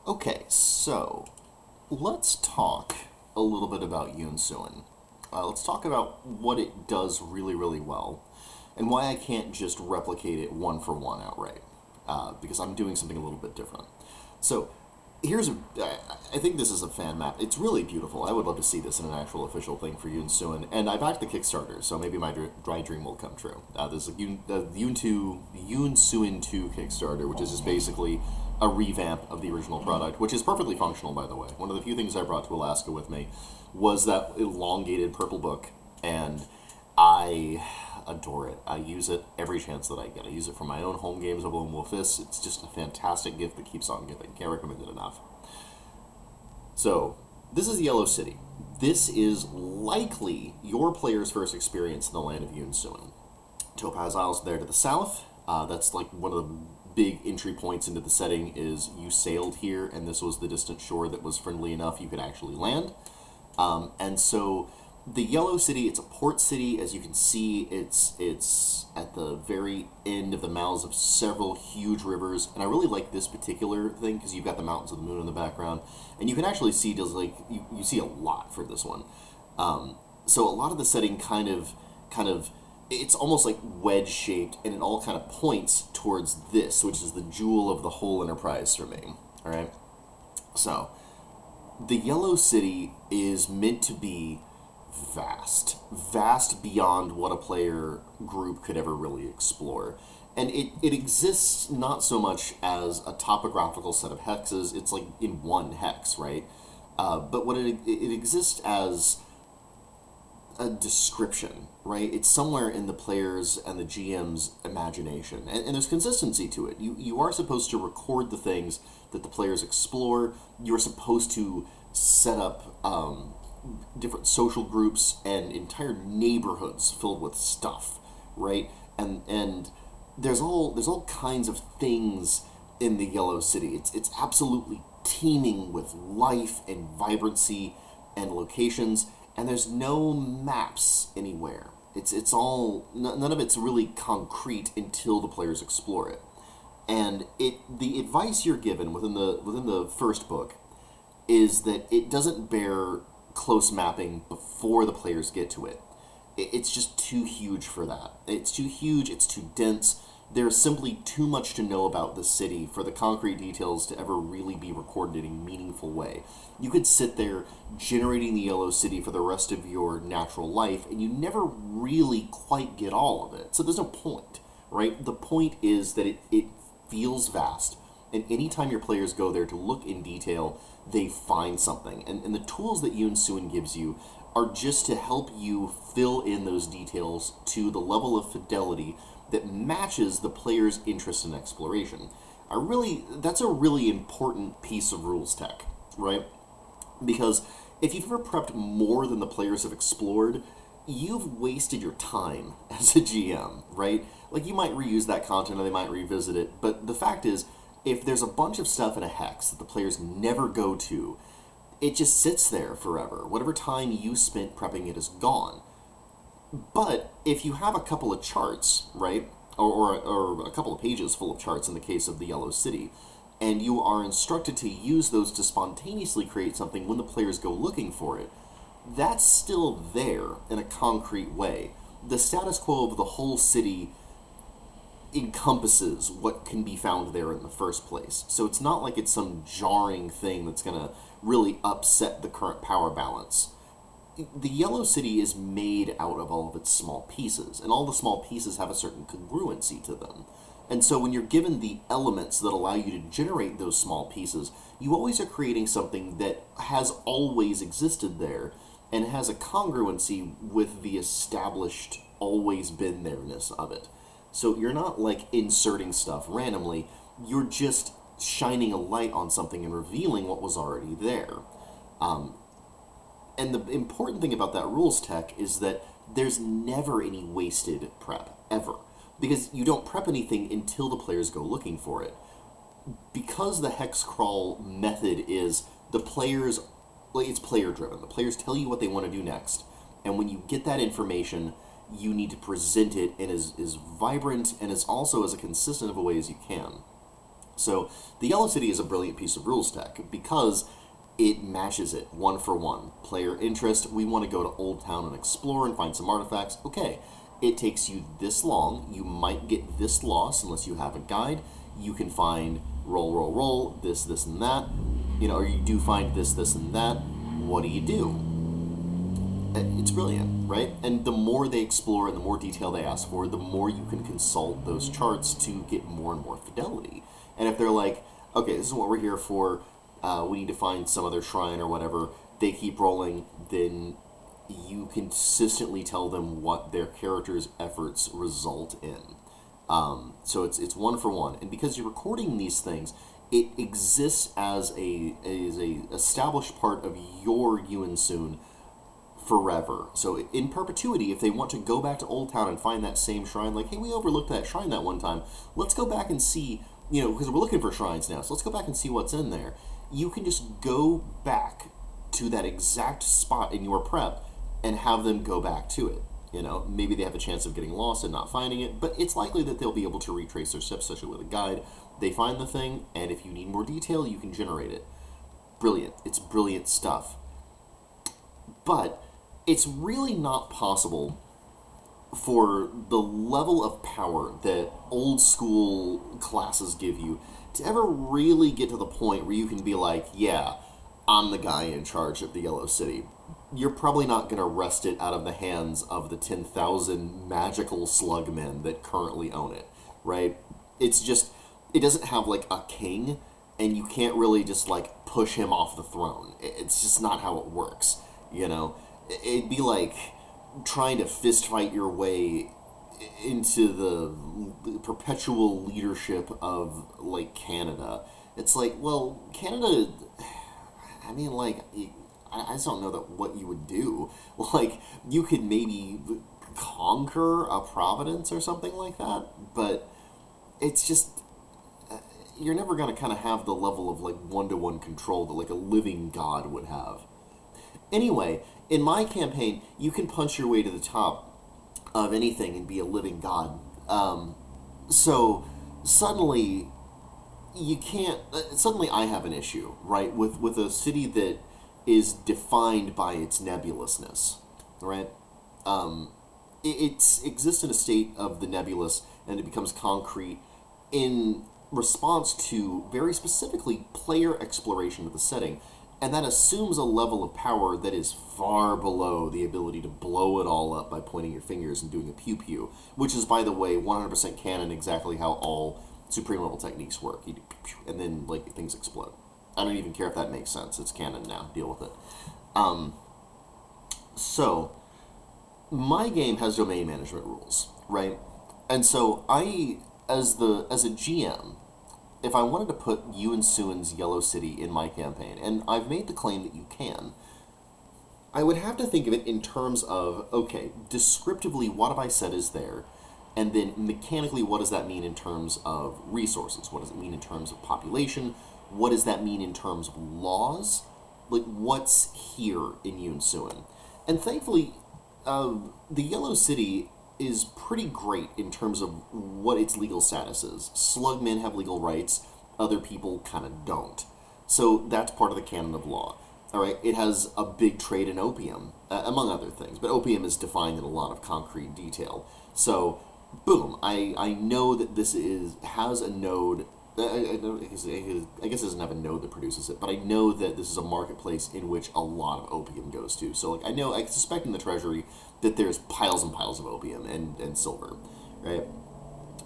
Okay, so let's talk a little bit about Yoon-Suin. Let's talk about what it does really, really well, and why I can't just replicate it one for one outright, because I'm doing something a little bit different. So here's I think this is a fan map. It's really beautiful. I would love to see this in an actual official thing for Yoon-Suin, and I backed the Kickstarter, so maybe my dry dream will come true. This is Yoon-Suin 2 Kickstarter, which is just basically a revamp of the original product, which is perfectly functional, by the way. One of the few things I brought to Alaska with me was that elongated purple book, and I adore it. I use it every chance that I get. I use it for my own home games of Lone Wolf Fist. It's just a fantastic gift that keeps on giving. Can't recommend it enough. So, this is Yellow City. This is likely your player's first experience in the land of Yoon-Suin. Topaz Isles there to the south. That's like one of the big entry points into the setting is you sailed here, and this was the distant shore that was friendly enough you could actually land. And so the Yellow City, it's a port city. As you can see, it's at the very end of the mouths of several huge rivers. And I really like this particular thing because you've got the Mountains of the Moon in the background. And you can actually see, just like, you see a lot for this one. So a lot of the setting kind of, it's almost like wedge-shaped, and it all kind of points towards this, which is the jewel of the whole enterprise for me. All right? So the Yellow City is meant to be vast beyond what a player group could ever really explore. And it exists not so much as a topographical set of hexes, it's like in one hex, right? But what it exists as a description, right? It's somewhere in the player's and the GM's imagination. And there's consistency to it. You are supposed to record the things that the players explore. You're supposed to set up different social groups and entire neighborhoods filled with stuff, right? And there's all kinds of things in the Yellow City. It's absolutely teeming with life and vibrancy and locations, and there's no maps anywhere. It's all, none of it's really concrete until the players explore it. And the advice you're given within the first book is that it doesn't bear close mapping before the players get to it. It's just too huge for that. It's too huge, it's too dense. There's simply too much to know about the city for the concrete details to ever really be recorded in a meaningful way. You could sit there generating the Yellow City for the rest of your natural life, and you never really quite get all of it. So there's no point, right? The point is that it feels vast, and anytime your players go there to look in detail, they find something. And the tools that Yoon-Suin gives you are just to help you fill in those details to the level of fidelity that matches the player's interest in exploration. That's a really important piece of rules tech, right? Because if you've ever prepped more than the players have explored, you've wasted your time as a GM, right? Like, you might reuse that content or they might revisit it, but the fact is, if there's a bunch of stuff in a hex that the players never go to, it just sits there forever. Whatever time you spent prepping it is gone. But if you have a couple of charts, right, or a couple of pages full of charts in the case of the Yellow City, and you are instructed to use those to spontaneously create something when the players go looking for it, that's still there in a concrete way. The status quo of the whole city encompasses what can be found there in the first place. So it's not like it's some jarring thing that's going to really upset the current power balance. The Yellow City is made out of all of its small pieces, and all the small pieces have a certain congruency to them. And so when you're given the elements that allow you to generate those small pieces, you always are creating something that has always existed there and has a congruency with the established, always been there-ness of it. So you're not like inserting stuff randomly, you're just shining a light on something and revealing what was already there. And the important thing about that rules tech is that there's never any wasted prep, ever. Because you don't prep anything until the players go looking for it. Because the hex crawl method is the players, like, it's player driven. The players tell you what they want to do next. And when you get that information, you need to present it in as vibrant and as also as consistent of a way as you can. So the Yellow City is a brilliant piece of rules tech because it matches it one for one. Player interest, we want to go to Old Town and explore and find some artifacts. Okay, it takes you this long. You might get this lost unless you have a guide. You can find roll, this, and that. Or you do find this, and that. What do you do? It's brilliant, right? And the more they explore and the more detail they ask for, the more you can consult those charts to get more and more fidelity. And if they're like, okay, this is what we're here for, we need to find some other shrine or whatever, they keep rolling, then you consistently tell them what their character's efforts result in. So it's one for one. And because you're recording these things, it exists as a established part of your Yoon-Suin forever. So in perpetuity, if they want to go back to Old Town and find that same shrine, like, hey, we overlooked that shrine that one time, let's go back and see, because we're looking for shrines now, so let's go back and see what's in there. You can just go back to that exact spot in your prep and have them go back to it. Maybe they have a chance of getting lost and not finding it, but it's likely that they'll be able to retrace their steps, especially with a guide. They find the thing, and if you need more detail, you can generate it. Brilliant. It's brilliant stuff. But it's really not possible for the level of power that old school classes give you to ever really get to the point where you can be like, yeah, I'm the guy in charge of the Yellow City. You're probably not going to wrest it out of the hands of the 10,000 magical slugmen that currently own it, right? It's just, it doesn't have like a king, and you can't really just like push him off the throne. It's just not how it works, It'd be like trying to fist fight your way into the perpetual leadership of like Canada. It's like, well, Canada, I mean, like, I just don't know that what you would do. Like, you could maybe conquer a province or something like that, but it's just, you're never going to kind of have the level of like one-to-one control that like a living god would have. Anyway, in my campaign, you can punch your way to the top of anything and be a living god. So suddenly you can't. Suddenly, I have an issue, right, with a city that is defined by its nebulousness, right? It exists in a state of the nebulous, and it becomes concrete in response to very specifically player exploration of the setting. And that assumes a level of power that is far below the ability to blow it all up by pointing your fingers and doing a pew-pew, which is, by the way, 100% canon, exactly how all Supreme level techniques work. You do pew-pew, and then like things explode. I don't even care if that makes sense. It's canon now. Deal with it. So, my game has domain management rules, right? And so I, as a GM, if I wanted to put Yoon-Suin's Yellow City in my campaign, and I've made the claim that you can, I would have to think of it in terms of, okay, descriptively, what have I said is there? And then mechanically, what does that mean in terms of resources? What does it mean in terms of population? What does that mean in terms of laws? Like, what's here in Yoon-Suin? And thankfully, the Yellow City is pretty great in terms of what its legal status is. Slugmen have legal rights, other people kind of don't. So that's part of the canon of law. All right, it has a big trade in opium, among other things, but opium is defined in a lot of concrete detail. So, boom, I know that this has a node. I guess it doesn't have a node that produces it, but I know that this is a marketplace in which a lot of opium goes to. So, like, I suspect in the treasury that there's piles and piles of opium and silver, right?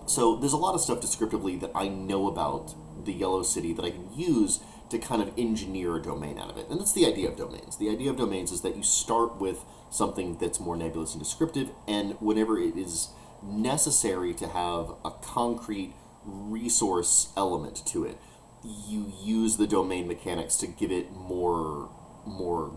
So there's a lot of stuff descriptively that I know about the Yellow City that I can use to kind of engineer a domain out of it. And that's the idea of domains. The idea of domains is that you start with something that's more nebulous and descriptive, and whenever it is necessary to have a concrete resource element to it, you use the domain mechanics to give it more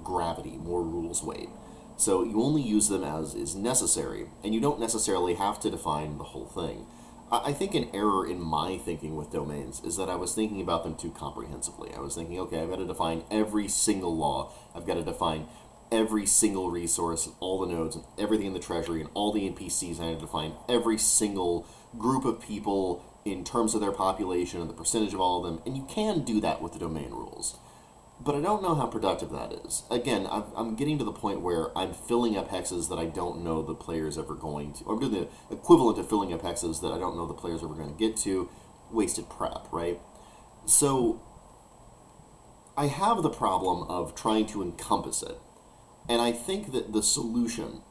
gravity, more rules weight. So you only use them as is necessary, and you don't necessarily have to define the whole thing. I think an error in my thinking with domains is that I was thinking about them too comprehensively. I was thinking, okay, I've got to define every single law. I've got to define every single resource, and all the nodes, and everything in the treasury, and all the NPCs. I had to define every single group of people in terms of their population and the percentage of all of them, and you can do that with the domain rules. But I don't know how productive that is. Again, I'm getting to the point where I'm filling up hexes that I don't know the player's ever going to, or I'm doing the equivalent of filling up hexes that I don't know the player's ever going to get to. Wasted prep, right? So I have the problem of trying to encompass it. And I think that the solution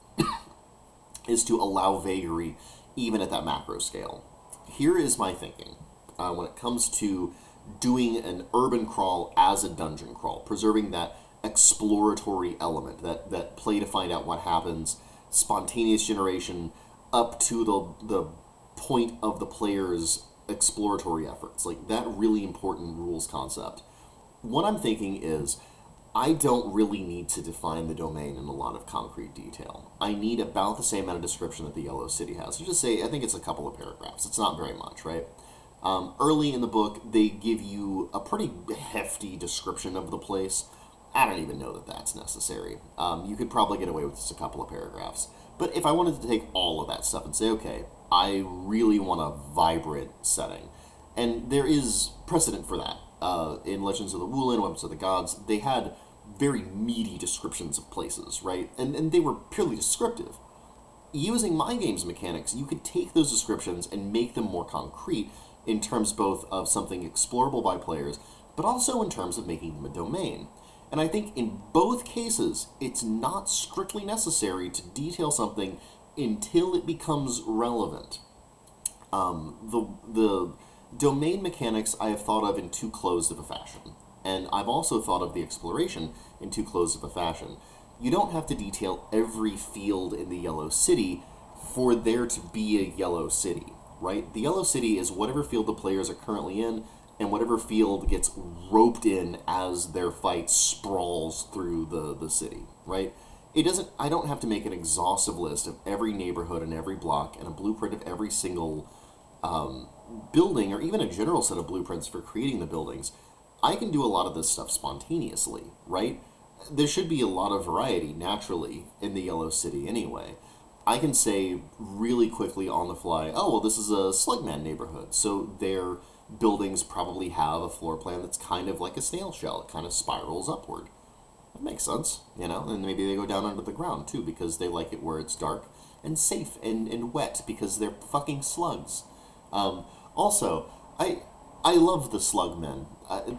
is to allow vagary even at that macro scale. Here is my thinking when it comes to doing an urban crawl as a dungeon crawl, preserving that exploratory element, that play to find out what happens, spontaneous generation up to the point of the player's exploratory efforts, like that really important rules concept. What I'm thinking is I don't really need to define the domain in a lot of concrete detail. I need about the same amount of description that the Yellow City has. So just say, I think it's a couple of paragraphs. It's not very much, right? Early in the book, they give you a pretty hefty description of the place. I don't even know that that's necessary. You could probably get away with just a couple of paragraphs. But if I wanted to take all of that stuff and say, okay, I really want a vibrant setting, and there is precedent for that. In Legends of the Wulin, Weapons of the Gods, they had very meaty descriptions of places, right? And they were purely descriptive. Using My Game's mechanics, you could take those descriptions and make them more concrete in terms both of something explorable by players, but also in terms of making them a domain. And I think in both cases, it's not strictly necessary to detail something until it becomes relevant. The domain mechanics I have thought of in too closed of a fashion, and I've also thought of the exploration in too closed of a fashion. You don't have to detail every field in the Yellow City for there to be a Yellow City, right? The Yellow City is whatever field the players are currently in, and whatever field gets roped in as their fight sprawls through the city, right? I don't have to make an exhaustive list of every neighborhood and every block and a blueprint of every single building, or even a general set of blueprints for creating the buildings. I can do a lot of this stuff spontaneously, right? There should be a lot of variety naturally in the Yellow City anyway. I can say really quickly on the fly, oh, well, this is a Slugman neighborhood, so their buildings probably have a floor plan that's kind of like a snail shell. It kind of spirals upward. That makes sense, and maybe they go down under the ground too because they like it where it's dark and safe and wet because they're fucking slugs. Also, I love the Slugmen.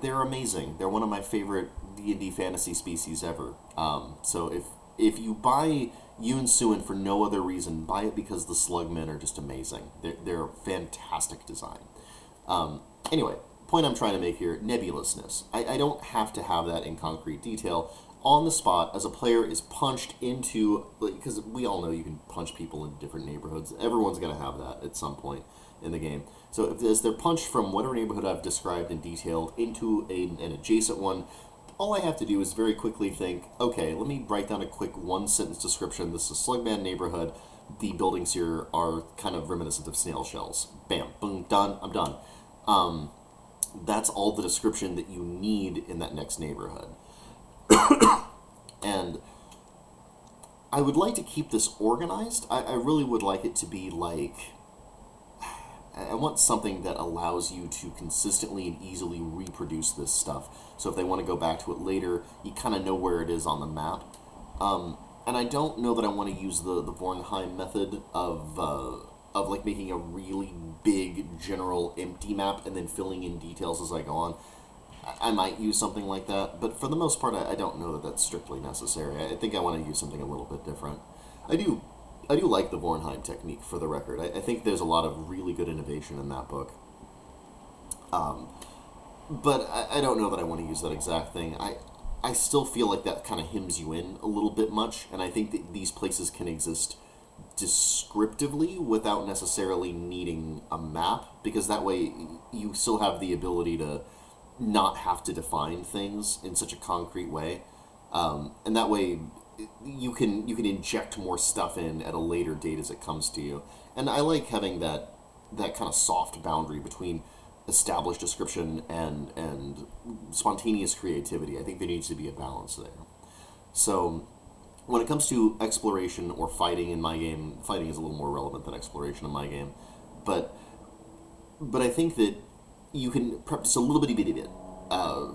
They're amazing. They're one of my favorite D&D fantasy species ever. So if you buy Yoon-Suin for no other reason, buy it because the Slugmen are just amazing. They're fantastic design. Anyway, point I'm trying to make here, nebulousness. I don't have to have that in concrete detail. On the spot, as a player is punched into, because we all know you can punch people in different neighborhoods. Everyone's going to have that at some point in the game. So as they're punched from whatever neighborhood I've described and detailed into an adjacent one, all I have to do is very quickly think, okay, let me write down a quick one-sentence description. This is a Slugman neighborhood. The buildings here are kind of reminiscent of snail shells. Bam, boom, done, I'm done. That's all the description that you need in that next neighborhood. And I would like to keep this organized. I really would like it to be like, I want something that allows you to consistently and easily reproduce this stuff. So if they want to go back to it later, you kind of know where it is on the map. And I don't know that I want to use the Bornheim method of like making a really big general empty map and then filling in details as I go on. I might use something like that, but for the most part, I don't know that that's strictly necessary. I think I want to use something a little bit different. I do like the Bornheim technique, for the record. I think there's a lot of really good innovation in that book. But I don't know that I want to use that exact thing. I still feel like that kind of hems you in a little bit much, and I think that these places can exist descriptively without necessarily needing a map, because that way you still have the ability to not have to define things in such a concrete way, and that way you can inject more stuff in at a later date as it comes to you. And I like having that kind of soft boundary between established description and spontaneous creativity. I think there needs to be a balance there. So when it comes to exploration or fighting in my game, fighting is a little more relevant than exploration in my game, but but I think that you can prep just a little bitty bit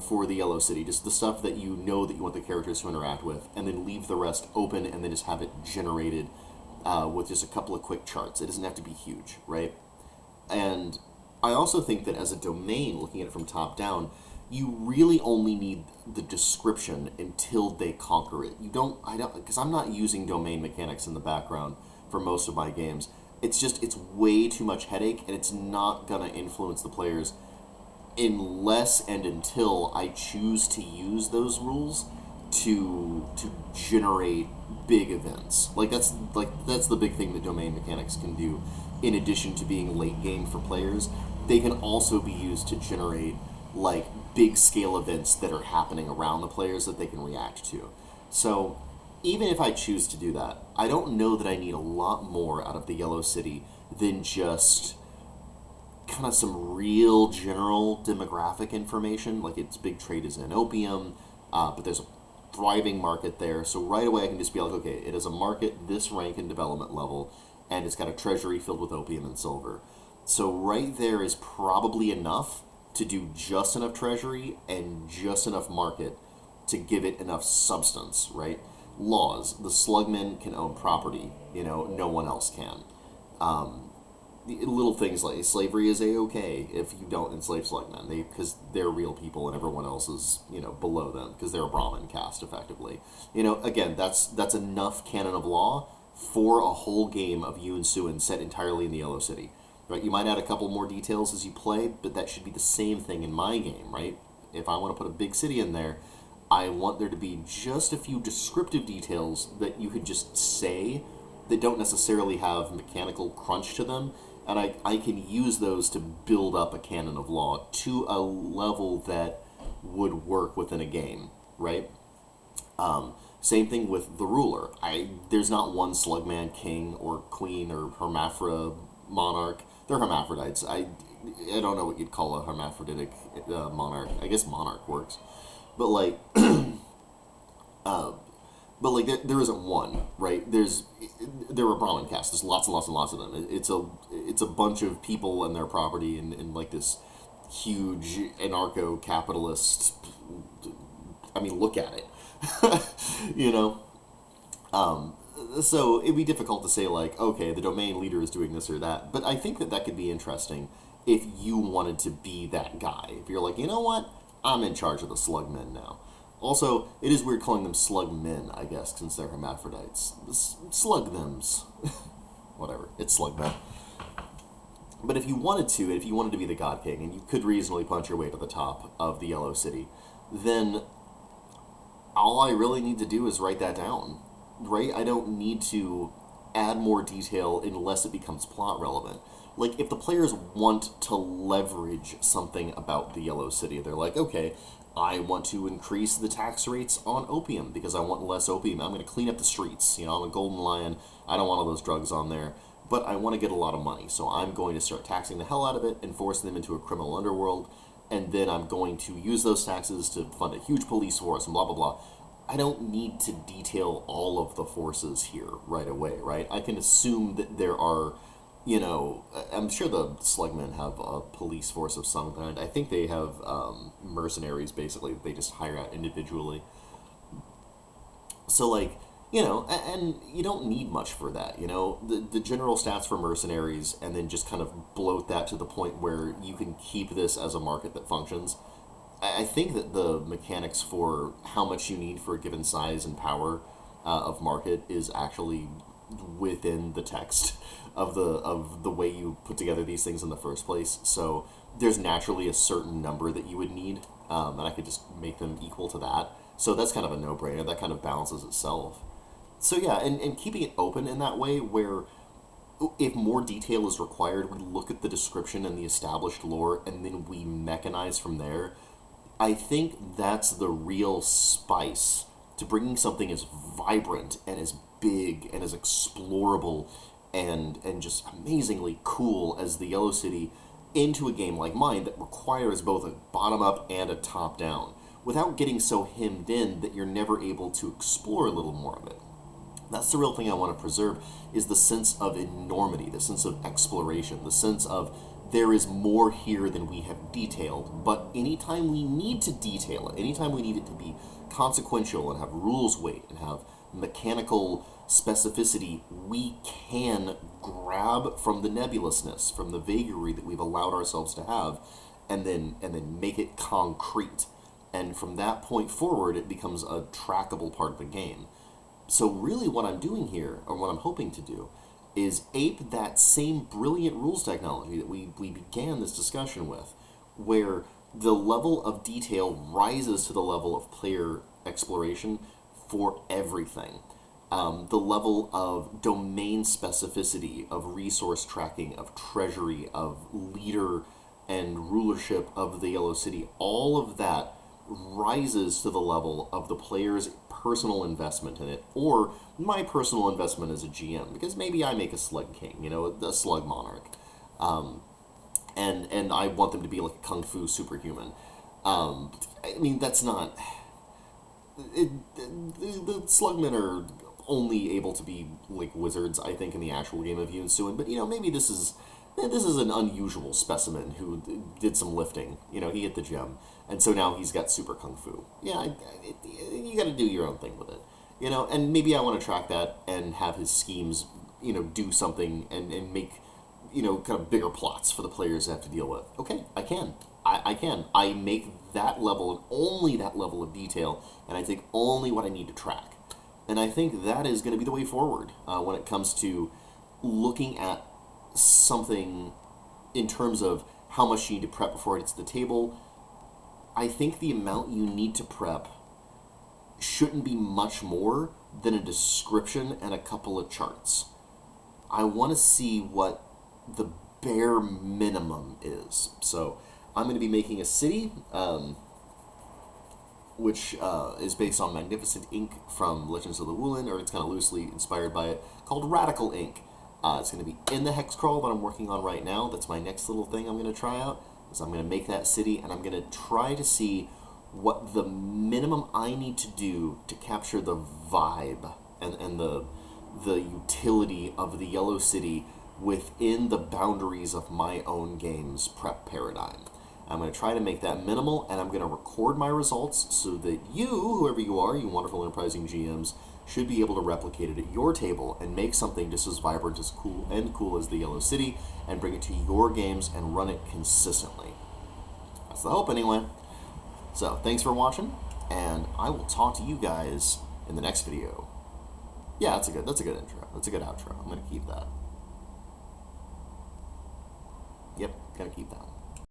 for the Yellow City, just the stuff that you know that you want the characters to interact with, and then leave the rest open, and then just have it generated with just a couple of quick charts. It doesn't have to be huge, right? And I also think that as a domain, looking at it from top down, you really only need the description until they conquer it. Because I'm not using domain mechanics in the background for most of my games. It's way too much headache, and it's not gonna influence the players unless and until I choose to use those rules to generate big events. That's the big thing that domain mechanics can do. In addition to being late game for players, they can also be used to generate big scale events that are happening around the players that they can react to. So even if I choose to do that, I don't know that I need a lot more out of the Yellow City than just kind of some real general demographic information. Like, its big trade is in opium, but there's a thriving market there. So right away I can just be like, okay, it is a market this rank and development level, and it's got a treasury filled with opium and silver. So right there is probably enough to do just enough treasury and just enough market to give it enough substance, right? Laws. The slugmen can own property, no one else can. Little things like slavery is a-okay if you don't enslave slugmen, because they're real people and everyone else is, below them, because they're a Brahmin caste, effectively. Again, that's enough canon of law for a whole game of Yoon-Suin set entirely in the Yellow City. Right? You might add a couple more details as you play, but that should be the same thing in my game, right? If I want to put a big city in there, I want there to be just a few descriptive details that you could just say that don't necessarily have mechanical crunch to them, and I can use those to build up a canon of law to a level that would work within a game, right? Same thing with the ruler. There's not one slugman king or queen or hermaphra monarch. They're hermaphrodites. I don't know what you'd call a hermaphroditic monarch. I guess monarch works, but there isn't one, right? They're a Brahmin caste. There's lots and lots and lots of them. It's a bunch of people and their property in this huge anarcho-capitalist. I mean, look at it, So it'd be difficult to say okay, the domain leader is doing this or that, but I think that could be interesting if you wanted to be that guy. If you're like, you know what, I'm in charge of the slugmen now. Also, it is weird calling them slugmen, I guess, since they're hermaphrodites. Slug thems. Whatever, it's slugmen. But if you wanted to be the God King, and you could reasonably punch your way to the top of the Yellow City, then all I really need to do is write that down. Right? I don't need to add more detail unless it becomes plot relevant. If the players want to leverage something about the Yellow City, they're like, okay, I want to increase the tax rates on opium because I want less opium. I'm going to clean up the streets. I'm a golden lion. I don't want all those drugs on there, but I want to get a lot of money. So I'm going to start taxing the hell out of it and forcing them into a criminal underworld. And then I'm going to use those taxes to fund a huge police force and blah, blah, blah. I don't need to detail all of the forces here right away, right? I can assume that there are, I'm sure the slugmen have a police force of some kind. I think they have mercenaries, basically, that they just hire out individually. So, and you don't need much for that, The general stats for mercenaries, and then just kind of bloat that to the point where you can keep this as a market that functions. I think that the mechanics for how much you need for a given size and power of market is actually within the text of the way you put together these things in the first place. So there's naturally a certain number that you would need, and I could just make them equal to that. So that's kind of a no-brainer. That kind of balances itself. So yeah, and keeping it open in that way where if more detail is required, we look at the description and the established lore, and then we mechanize from there. I think that's the real spice to bringing something as vibrant and as big and as explorable and just amazingly cool as the Yellow City into a game like mine that requires both a bottom-up and a top-down, without getting so hemmed in that you're never able to explore a little more of it. That's the real thing I want to preserve, is the sense of enormity, the sense of exploration, the sense of there is more here than we have detailed. But anytime we need to detail it, anytime we need it to be consequential and have rules weight and have mechanical specificity, we can grab from the nebulousness, from the vagary that we've allowed ourselves to have, and then make it concrete. And from that point forward, it becomes a trackable part of the game. So really what I'm doing here, or what I'm hoping to do, is ape that same brilliant rules technology that we began this discussion with, where the level of detail rises to the level of player exploration for everything. The level of domain specificity, of resource tracking, of treasury, of leader and rulership of the Yellow City, all of that rises to the level of the player's personal investment in it, or my personal investment as a GM, because maybe I make a slug king, a slug monarch, and I want them to be like a kung fu superhuman. That's not. The slugmen are only able to be like wizards, I think, in the actual game of Yoon-Suin, but maybe this is an unusual specimen who did some lifting. He hit the gym, and so now he's got super kung fu. Yeah, you got to do your own thing with it. And maybe I want to track that and have his schemes, do something and make, kind of bigger plots for the players to have to deal with. Okay, I can. I can. I make that level and only that level of detail, and I take only what I need to track. And I think that is going to be the way forward when it comes to looking at something in terms of how much you need to prep before it hits the table. I think the amount you need to prep shouldn't be much more than a description and a couple of charts. I want to see what the bare minimum is. So I'm going to be making a city, which is based on Magnificent Ink from Legends of the Wulin, or it's kind of loosely inspired by it, called Radical Ink. It's going to be in the hex crawl that I'm working on right now. That's my next little thing I'm going to try out. So I'm going to make that city, and I'm going to try to see what the minimum I need to do to capture the vibe and the utility of the Yellow City within the boundaries of my own game's prep paradigm. I'm going to try to make that minimal, and I'm going to record my results so that you, whoever you are, you wonderful enterprising GMs, should be able to replicate it at your table and make something just as vibrant as cool as the Yellow City, and bring it to your games and run it consistently. That's the hope, anyway. So, thanks for watching, and I will talk to you guys in the next video. Yeah, that's a good intro. That's a good outro. I'm going to keep that. Yep, going to keep that.